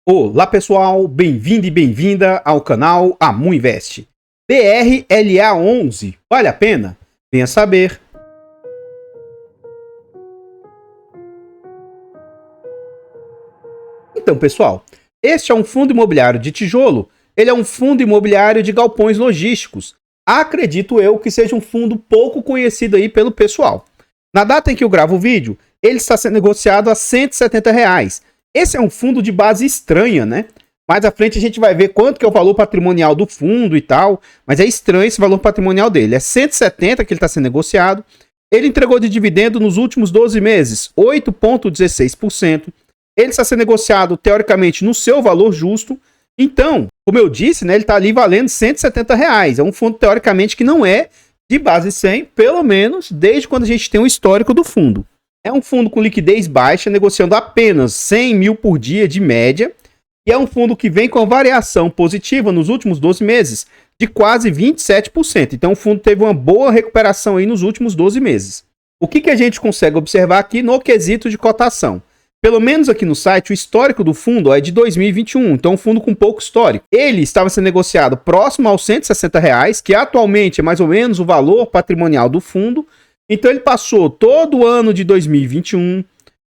Olá pessoal, bem-vindo e bem-vinda ao canal Amu Invest. BRLA11, vale a pena? Venha saber. Então pessoal, este é um fundo imobiliário de tijolo, ele é um fundo imobiliário de galpões logísticos. Acredito eu que seja um fundo pouco conhecido aí pelo pessoal. Na data em que eu gravo o vídeo, ele está sendo negociado a R$170. Esse é um fundo de base estranha, né? Mais à frente a gente vai ver quanto que é o valor patrimonial do fundo e tal, mas é estranho esse valor patrimonial dele. É 170 que ele está sendo negociado. Ele entregou de dividendo nos últimos 12 meses, 8,16%. Ele está sendo negociado, teoricamente, no seu valor justo. Então, como eu disse, né, ele está ali valendo R$170. É um fundo, teoricamente, que não é de base 100, pelo menos desde quando a gente tem o histórico do fundo. É um fundo com liquidez baixa, negociando apenas 100 mil por dia de média. E é um fundo que vem com variação positiva nos últimos 12 meses de quase 27%. Então o fundo teve uma boa recuperação aí nos últimos 12 meses. O que a gente consegue observar aqui no quesito de cotação? Pelo menos aqui no site, o histórico do fundo é de 2021, então um fundo com pouco histórico. Ele estava sendo negociado próximo aos R$160, que atualmente é mais ou menos o valor patrimonial do fundo. Então ele passou todo o ano de 2021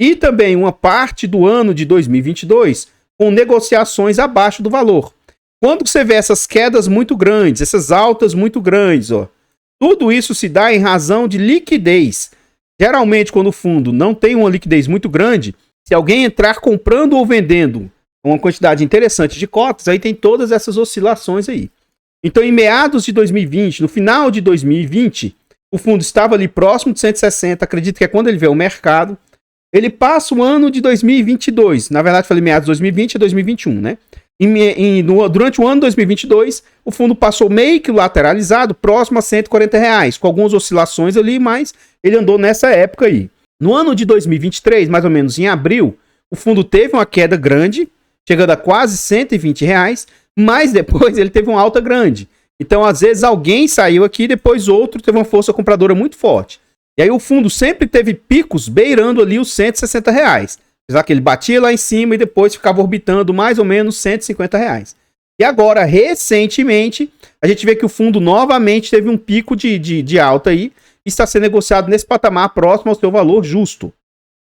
e também uma parte do ano de 2022 com negociações abaixo do valor. Quando você vê essas quedas muito grandes, essas altas muito grandes, ó, tudo isso se dá em razão de liquidez. Geralmente, quando o fundo não tem uma liquidez muito grande, se alguém entrar comprando ou vendendo uma quantidade interessante de cotas, aí tem todas essas oscilações aí. Então, em meados de 2020, no final de 2020, o fundo estava ali próximo de 160, acredito que é quando ele vê o mercado. Ele passa o ano de 2022, na verdade falei meados de 2020 a 2021, né? Durante o ano de 2022, o fundo passou meio que lateralizado, próximo a R$140, com algumas oscilações ali, mas ele andou nessa época aí. No ano de 2023, mais ou menos em abril, o fundo teve uma queda grande, chegando a quase R$120, mas depois ele teve uma alta grande. Então, às vezes, alguém saiu aqui, depois outro teve uma força compradora muito forte. E aí o fundo sempre teve picos beirando ali os R$160. Apesar que ele batia lá em cima e depois ficava orbitando mais ou menos R$150. E agora, recentemente, a gente vê que o fundo novamente teve um pico de alta aí e está sendo negociado nesse patamar próximo ao seu valor justo.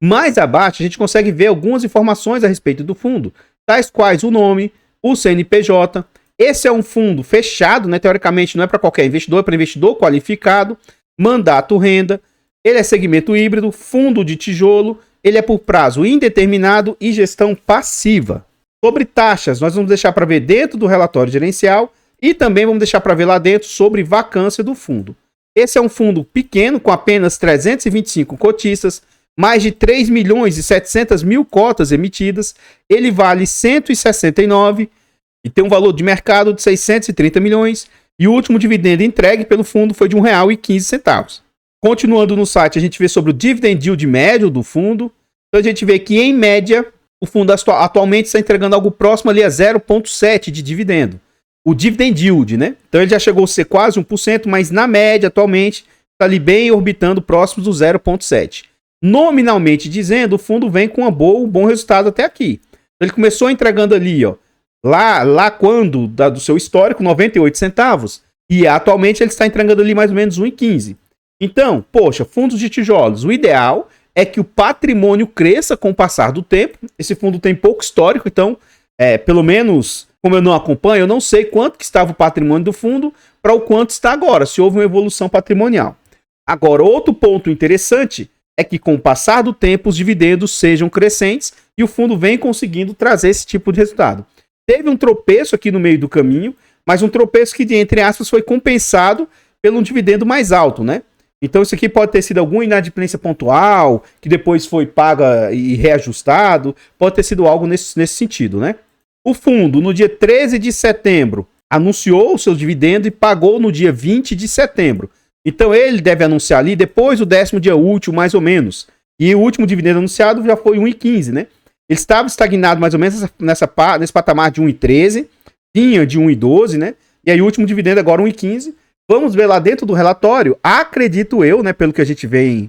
Mais abaixo, a gente consegue ver algumas informações a respeito do fundo, tais quais o nome, o CNPJ. Esse é um fundo fechado, né? Teoricamente não é para qualquer investidor, é para investidor qualificado, mandato renda, ele é segmento híbrido, fundo de tijolo, ele é por prazo indeterminado e gestão passiva. Sobre taxas, nós vamos deixar para ver dentro do relatório gerencial e também vamos deixar para ver lá dentro sobre vacância do fundo. Esse é um fundo pequeno com apenas 325 cotistas, mais de 3 milhões e 700 mil cotas emitidas, ele vale 169 e tem um valor de mercado de 630 milhões e o último dividendo entregue pelo fundo foi de R$1,15. Continuando no site, a gente vê sobre o dividend yield médio do fundo. Então a gente vê que, em média, o fundo atualmente está entregando algo próximo ali a 0,7 de dividendo. O dividend yield, né? Então ele já chegou a ser quase 1%, mas na média, atualmente, está ali bem orbitando próximo do 0,7. Nominalmente dizendo, o fundo vem com um bom resultado até aqui. Ele começou entregando ali, ó, lá quando, do seu histórico, 98 centavos. E atualmente ele está entregando ali mais ou menos 1,15. Então, poxa, fundos de tijolos, o ideal é que o patrimônio cresça com o passar do tempo. Esse fundo tem pouco histórico, então, pelo menos, como eu não acompanho, eu não sei quanto que estava o patrimônio do fundo para o quanto está agora, se houve uma evolução patrimonial. Agora, outro ponto interessante é que com o passar do tempo, os dividendos sejam crescentes e o fundo vem conseguindo trazer esse tipo de resultado. Teve um tropeço aqui no meio do caminho, mas um tropeço que, entre aspas, foi compensado pelo um dividendo mais alto, né? Então isso aqui pode ter sido alguma inadimplência pontual, que depois foi paga e reajustado, pode ter sido algo nesse sentido, né? O fundo, no dia 13 de setembro, anunciou o seu dividendo e pagou no dia 20 de setembro. Então ele deve anunciar ali depois do 10º dia útil, mais ou menos. E o último dividendo anunciado já foi 1,15, né? Ele estava estagnado mais ou menos nesse patamar de 1,13, tinha de 1,12, né? E aí o último dividendo agora 1,15. Vamos ver lá dentro do relatório, acredito eu, né, pelo que a gente vê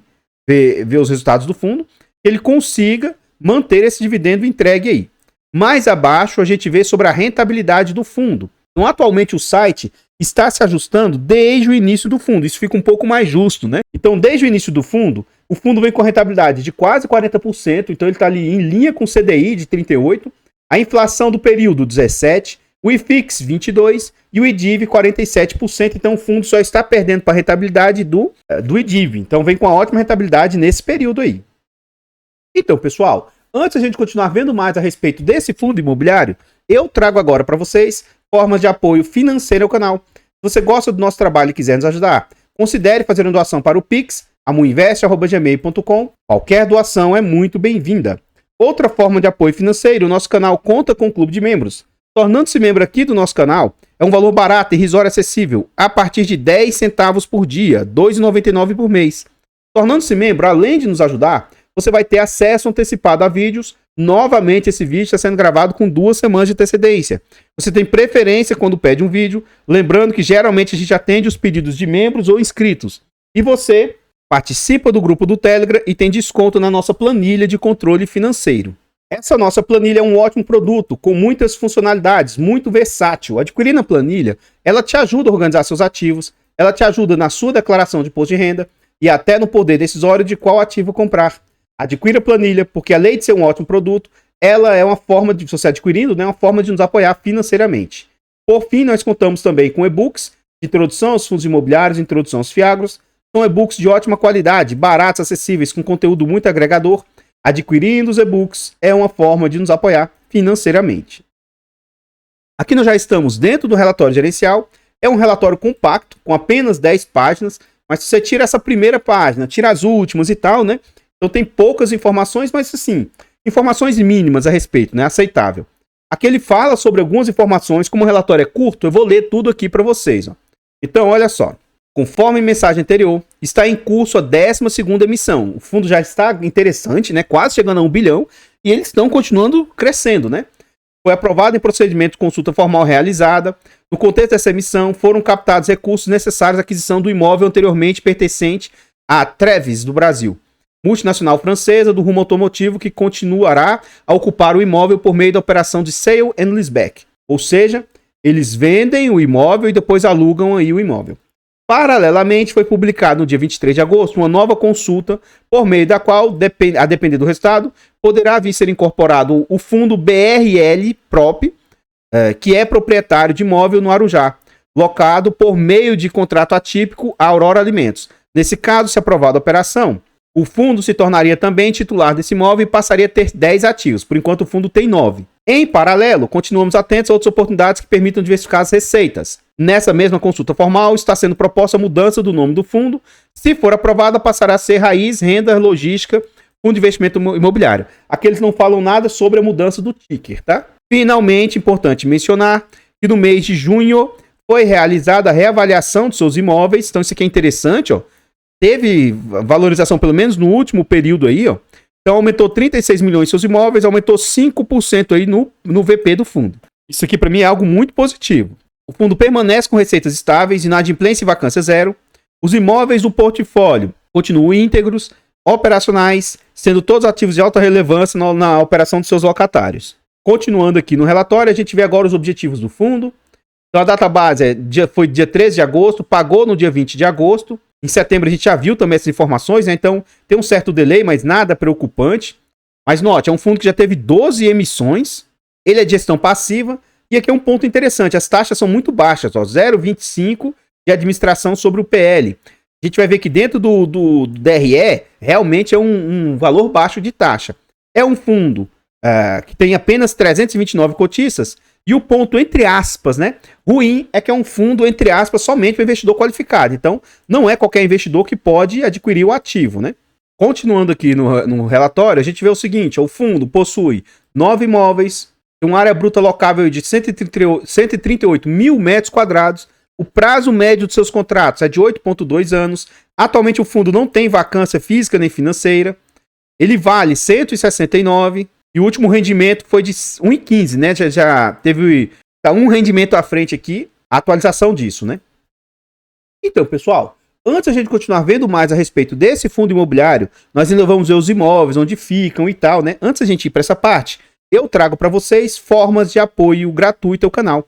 os resultados do fundo, que ele consiga manter esse dividendo entregue aí. Mais abaixo a gente vê sobre a rentabilidade do fundo. Então, atualmente o site está se ajustando desde o início do fundo. Isso fica um pouco mais justo, né? Então, desde o início do fundo, o fundo vem com rentabilidade de quase 40%. Então, ele está ali em linha com o CDI de 38%, a inflação do período 17%, o IFIX 22% e o IDIV 47%. Então, o fundo só está perdendo para a rentabilidade do IDIV. Então, vem com uma ótima rentabilidade nesse período aí. Então, pessoal, antes de a gente continuar vendo mais a respeito desse fundo imobiliário, eu trago agora para vocês formas de apoio financeiro ao canal. Se você gosta do nosso trabalho e quiser nos ajudar, considere fazer uma doação para o Pix, amuinvest@gmail.com. Qualquer doação é muito bem-vinda. Outra forma de apoio financeiro, o nosso canal conta com um clube de membros. Tornando-se membro aqui do nosso canal, é um valor barato, irrisório e acessível, a partir de 10 centavos por dia, R$ 2,99 por mês. Tornando-se membro, além de nos ajudar, você vai ter acesso antecipado a vídeos. Novamente, esse vídeo está sendo gravado com 2 semanas de antecedência. Você tem preferência quando pede um vídeo, lembrando que geralmente a gente atende os pedidos de membros ou inscritos. E você participa do grupo do Telegram e tem desconto na nossa planilha de controle financeiro. Essa nossa planilha é um ótimo produto, com muitas funcionalidades, muito versátil. Adquirindo a planilha, ela te ajuda a organizar seus ativos, ela te ajuda na sua declaração de imposto de renda e até no poder decisório de qual ativo comprar. Adquira a planilha, porque além de ser um ótimo produto, ela é uma forma de, se você adquirindo, né, uma forma de nos apoiar financeiramente. Por fim, nós contamos também com e-books de introdução aos fundos imobiliários, introdução aos fiagros. São e-books de ótima qualidade, baratos, acessíveis, com conteúdo muito agregador. Adquirindo os e-books é uma forma de nos apoiar financeiramente. Aqui nós já estamos dentro do relatório gerencial. É um relatório compacto, com apenas 10 páginas, mas se você tira essa primeira página, tira as últimas e tal, né? Então tem poucas informações, mas assim, informações mínimas a respeito, né? Aceitável. Aqui ele fala sobre algumas informações, como o relatório é curto, eu vou ler tudo aqui para vocês. Ó. Então, olha só. Conforme mensagem anterior, está em curso a 12ª emissão. O fundo já está interessante, né? Quase chegando a 1 bilhão, e eles estão continuando crescendo, né? Foi aprovado em procedimento de consulta formal realizada. No contexto dessa emissão, foram captados recursos necessários à aquisição do imóvel anteriormente pertencente à Trevis do Brasil, multinacional francesa do rumo automotivo, que continuará a ocupar o imóvel por meio da operação de sale and leaseback. Ou seja, eles vendem o imóvel e depois alugam aí o imóvel. Paralelamente, foi publicado no dia 23 de agosto uma nova consulta, por meio da qual, a depender do resultado, poderá vir ser incorporado o fundo BRL Prop, que é proprietário de imóvel no Arujá, locado por meio de contrato atípico a Aurora Alimentos. Nesse caso, se aprovada a operação, o fundo se tornaria também titular desse imóvel e passaria a ter 10 ativos. Por enquanto, o fundo tem 9. Em paralelo, continuamos atentos a outras oportunidades que permitam diversificar as receitas. Nessa mesma consulta formal, está sendo proposta a mudança do nome do fundo. Se for aprovada, passará a ser Raiz Renda Logística Fundo de Investimento Imobiliário. Aqui eles não falam nada sobre a mudança do ticker, tá? Finalmente, importante mencionar que no mês de junho foi realizada a reavaliação de seus imóveis. Então, isso aqui é interessante, ó. Teve valorização, pelo menos no último período aí, ó. Então, aumentou 36 milhões seus imóveis, aumentou 5% aí no VP do fundo. Isso aqui, para mim, é algo muito positivo. O fundo permanece com receitas estáveis, inadimplência e vacância zero. Os imóveis do portfólio continuam íntegros, operacionais, sendo todos ativos de alta relevância na operação de seus locatários. Continuando aqui no relatório, a gente vê agora os objetivos do fundo. Então, a data base foi dia 13 de agosto, pagou no dia 20 de agosto. Em setembro a gente já viu também essas informações, né? Então tem um certo delay, mas nada preocupante. Mas note, é um fundo que já teve 12 emissões, ele é de gestão passiva, e aqui é um ponto interessante, as taxas são muito baixas, ó, 0,25 de administração sobre o PL. A gente vai ver que dentro do DRE, realmente é um valor baixo de taxa. É um fundo que tem apenas 329 cotistas, e o ponto, entre aspas, né, ruim é que é um fundo, entre aspas, somente para investidor qualificado. Então, não é qualquer investidor que pode adquirir o ativo, né? Continuando aqui no relatório, a gente vê o seguinte, o fundo possui 9 imóveis, tem uma área bruta locável de 138 mil metros quadrados, o prazo médio de seus contratos é de 8,2 anos, atualmente o fundo não tem vacância física nem financeira, ele vale 169, e o último rendimento foi de 1,15, né? Já teve um rendimento à frente aqui, a atualização disso, né? Então, pessoal, antes a gente continuar vendo mais a respeito desse fundo imobiliário, nós ainda vamos ver os imóveis, onde ficam e tal, né? Antes a gente ir para essa parte, eu trago para vocês formas de apoio gratuito ao canal.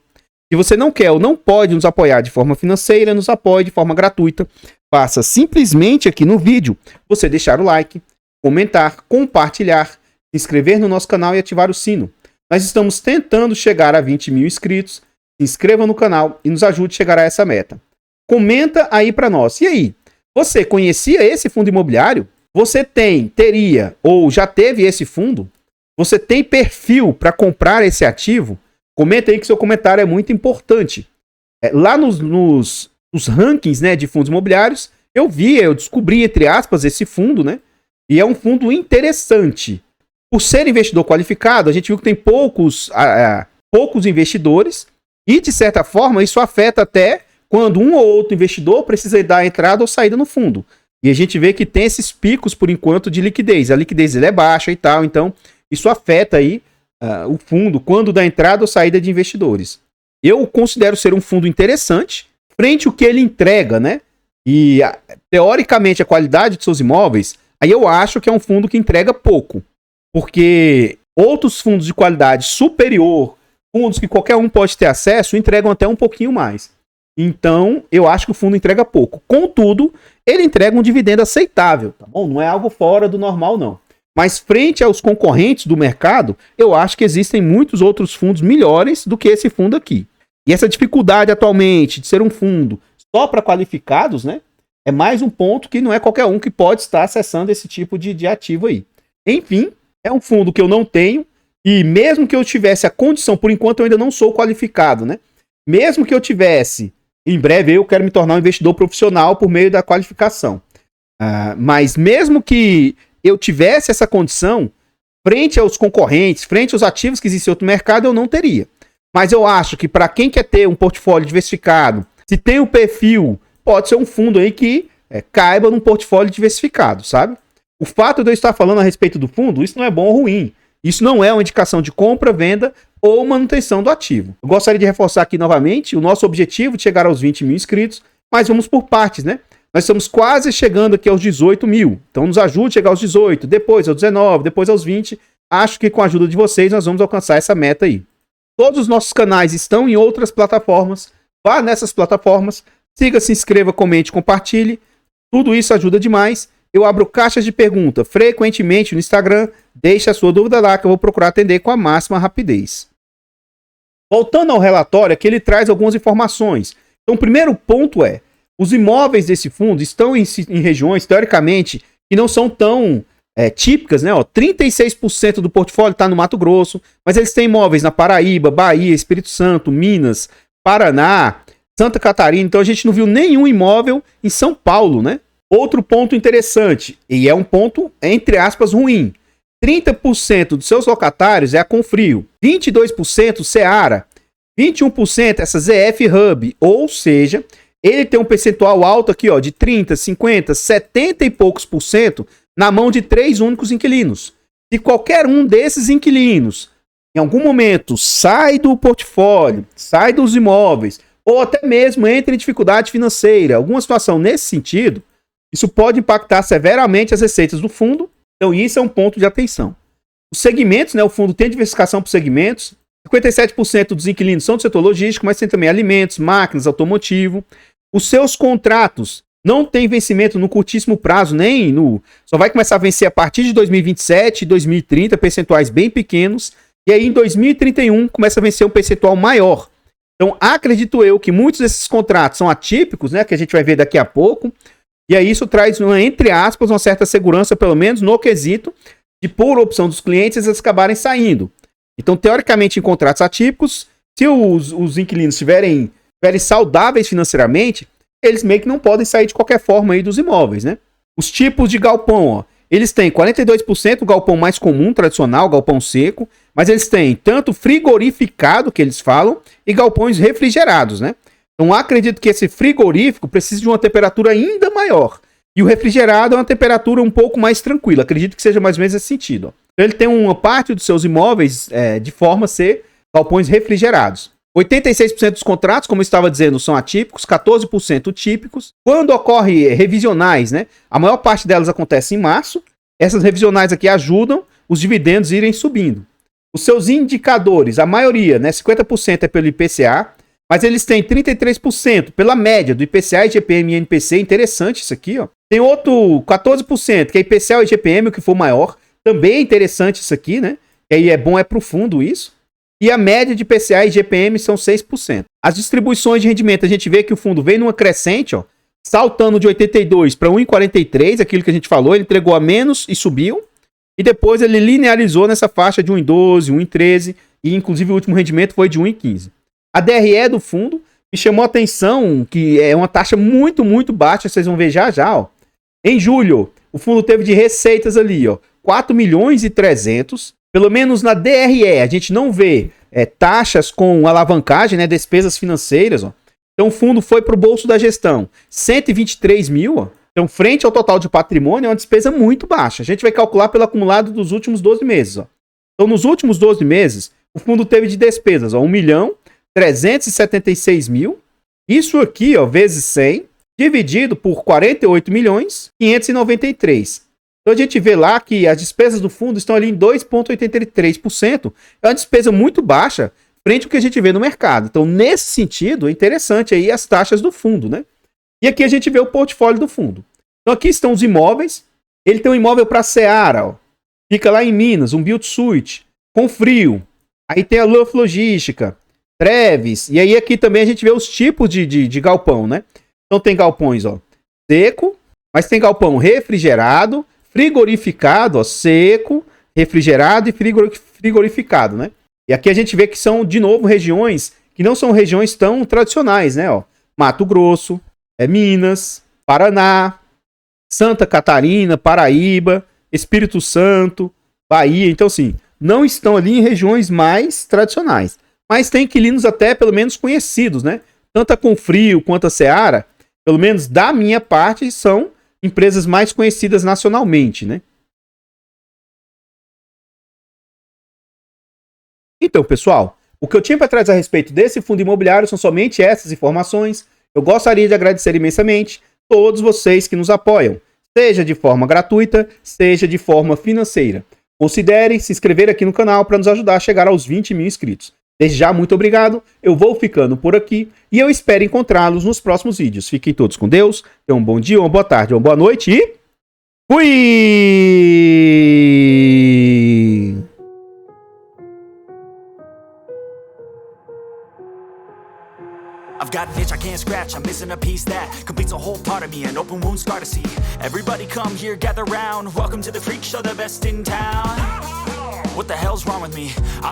Se você não quer ou não pode nos apoiar de forma financeira, nos apoie de forma gratuita. Basta simplesmente aqui no vídeo você deixar o like, comentar, compartilhar, se inscrever no nosso canal e ativar o sino. Nós estamos tentando chegar a 20 mil inscritos. Se inscreva no canal e nos ajude a chegar a essa meta. Comenta aí para nós. E aí, você conhecia esse fundo imobiliário? Você teria ou já teve esse fundo? Você tem perfil para comprar esse ativo? Comenta aí que seu comentário é muito importante. Lá nos rankings, né, de fundos imobiliários, eu descobri, entre aspas, esse fundo, né? E é um fundo interessante. Por ser investidor qualificado, a gente viu que tem poucos investidores e, de certa forma, isso afeta até quando um ou outro investidor precisa dar entrada ou saída no fundo. E a gente vê que tem esses picos, por enquanto, de liquidez. A liquidez é baixa e tal, então isso afeta aí o fundo quando dá entrada ou saída de investidores. Eu considero ser um fundo interessante frente ao que ele entrega, né? E, teoricamente, a qualidade de seus imóveis, aí eu acho que é um fundo que entrega pouco. Porque outros fundos de qualidade superior, fundos que qualquer um pode ter acesso, entregam até um pouquinho mais. Então, eu acho que o fundo entrega pouco. Contudo, ele entrega um dividendo aceitável, tá bom? Não é algo fora do normal, não. Mas frente aos concorrentes do mercado, eu acho que existem muitos outros fundos melhores do que esse fundo aqui. E essa dificuldade atualmente de ser um fundo só para qualificados, né? É mais um ponto que não é qualquer um que pode estar acessando esse tipo de ativo aí. Enfim, é um fundo que eu não tenho. E mesmo que eu tivesse a condição, por enquanto eu ainda não sou qualificado, né? Mesmo que eu tivesse, em breve eu quero me tornar um investidor profissional por meio da qualificação. Mas mesmo que eu tivesse essa condição, frente aos concorrentes, frente aos ativos que existem em outro mercado, eu não teria. Mas eu acho que para quem quer ter um portfólio diversificado, se tem um perfil, pode ser um fundo aí que caiba num portfólio diversificado, sabe? O fato de eu estar falando a respeito do fundo, isso não é bom ou ruim. Isso não é uma indicação de compra, venda ou manutenção do ativo. Eu gostaria de reforçar aqui novamente o nosso objetivo de chegar aos 20 mil inscritos, mas vamos por partes, né? Nós estamos quase chegando aqui aos 18 mil. Então nos ajude a chegar aos 18, depois aos 19, depois aos 20. Acho que com a ajuda de vocês nós vamos alcançar essa meta aí. Todos os nossos canais estão em outras plataformas. Vá nessas plataformas, siga, se inscreva, comente, compartilhe. Tudo isso ajuda demais. Eu abro caixas de pergunta frequentemente no Instagram. Deixe a sua dúvida lá que eu vou procurar atender com a máxima rapidez. Voltando ao relatório, aqui ele traz algumas informações. Então o primeiro ponto é: os imóveis desse fundo estão em regiões, teoricamente, que não são tão típicas, né? 36% do portfólio está no Mato Grosso, mas eles têm imóveis na Paraíba, Bahia, Espírito Santo, Minas, Paraná, Santa Catarina. Então a gente não viu nenhum imóvel em São Paulo, né? Outro ponto interessante, e é um ponto, entre aspas, ruim. 30% dos seus locatários é a Confrio, 22% Seara, 21% essa ZF Hub, ou seja, ele tem um percentual alto aqui, ó, de 30, 50, 70 e poucos por cento na mão de 3 únicos inquilinos. Se qualquer um desses inquilinos, em algum momento, sai do portfólio, sai dos imóveis, ou até mesmo entra em dificuldade financeira, alguma situação nesse sentido, isso pode impactar severamente as receitas do fundo. Então isso é um ponto de atenção. Os segmentos, né, o fundo tem diversificação por segmentos. 57% dos inquilinos são do setor logístico, mas tem também alimentos, máquinas, automotivo. Os seus contratos não têm vencimento no curtíssimo prazo, nem no... Só vai começar a vencer a partir de 2027 e 2030, percentuais bem pequenos. E aí em 2031 começa a vencer um percentual maior. Então acredito eu que muitos desses contratos são atípicos, né, que a gente vai ver daqui a pouco. E aí isso traz, entre aspas, uma certa segurança, pelo menos no quesito de, por opção dos clientes, eles acabarem saindo. Então, teoricamente, em contratos atípicos, se os inquilinos estiverem saudáveis financeiramente, eles meio que não podem sair de qualquer forma aí dos imóveis, né? Os tipos de galpão, ó, eles têm 42% o galpão mais comum, tradicional, galpão seco, mas eles têm tanto frigorificado, que eles falam, e galpões refrigerados, né? Então acredito que esse frigorífico precisa de uma temperatura ainda maior. E o refrigerado é uma temperatura um pouco mais tranquila. Acredito que seja mais ou menos esse sentido. Então ele tem uma parte dos seus imóveis de forma a ser galpões refrigerados. 86% dos contratos, como eu estava dizendo, são atípicos, 14% típicos. Quando ocorre revisionais, né? A maior parte delas acontece em março. Essas revisionais aqui ajudam os dividendos a irem subindo. Os seus indicadores, a maioria, né, 50% é pelo IPCA, mas eles têm 33% pela média do IPCA, IGPM e INPC, interessante isso aqui, ó. Tem outro 14%, que é IPCA e IGPM, o que for maior, também é interessante isso aqui, né? E aí é bom, é profundo isso. E a média de IPCA e IGPM são 6%. As distribuições de rendimento, a gente vê que o fundo vem numa crescente, ó, saltando de 82 para 1,43, aquilo que a gente falou, ele entregou a menos e subiu. E depois ele linearizou nessa faixa de 1,12, 1,13 e inclusive o último rendimento foi de 1,15. A DRE do fundo me chamou a atenção, que é uma taxa muito, muito baixa, vocês vão ver já já, ó. Em julho, o fundo teve de receitas ali, ó, 4 milhões e 300. Pelo menos na DRE, a gente não vê taxas com alavancagem, né, despesas financeiras, ó. Então o fundo foi para o bolso da gestão, 123 mil, ó. Então, frente ao total de patrimônio, é uma despesa muito baixa. A gente vai calcular pelo acumulado dos últimos 12 meses. Ó. Então, nos últimos 12 meses, o fundo teve de despesas, ó, 1.376.000. Isso aqui, ó, vezes 100, dividido por 48.593. Então, a gente vê lá que as despesas do fundo estão ali em 2,83%. É uma despesa muito baixa frente ao que a gente vê no mercado. Então, nesse sentido, é interessante aí as taxas do fundo, né? E aqui a gente vê o portfólio do fundo. Então aqui estão os imóveis. Ele tem um imóvel para Seara, ó. Fica lá em Minas, um build suite, com frio. Aí tem a Luff Logística, Treves. E aí aqui também a gente vê os tipos de galpão, né? Então tem galpões, ó, seco, mas tem galpão refrigerado, frigorificado, ó, seco, refrigerado e frigorificado, né? E aqui a gente vê que são, de novo, regiões que não são regiões tão tradicionais, né? Ó, Mato Grosso, Minas, Paraná, Santa Catarina, Paraíba, Espírito Santo, Bahia. Então, assim, não estão ali em regiões mais tradicionais. Mas tem inquilinos até, pelo menos, conhecidos, né? Tanto a Confrio quanto a Seara, pelo menos da minha parte, são empresas mais conhecidas nacionalmente, né? Então, pessoal, o que eu tinha para trás a respeito desse fundo imobiliário são somente essas informações. Eu gostaria de agradecer imensamente todos vocês que nos apoiam, seja de forma gratuita, seja de forma financeira. Considerem se inscrever aqui no canal para nos ajudar a chegar aos 20 mil inscritos. Desde já, muito obrigado, eu vou ficando por aqui e eu espero encontrá-los nos próximos vídeos. Fiquem todos com Deus, tenham um bom dia, uma boa tarde, uma boa noite e... fui! I've got an itch I can't scratch, I'm missing a piece that completes a whole part of me, an open wound scar to see. Everybody come here, gather round, welcome to the freak show, the best in town. What the hell's wrong with me?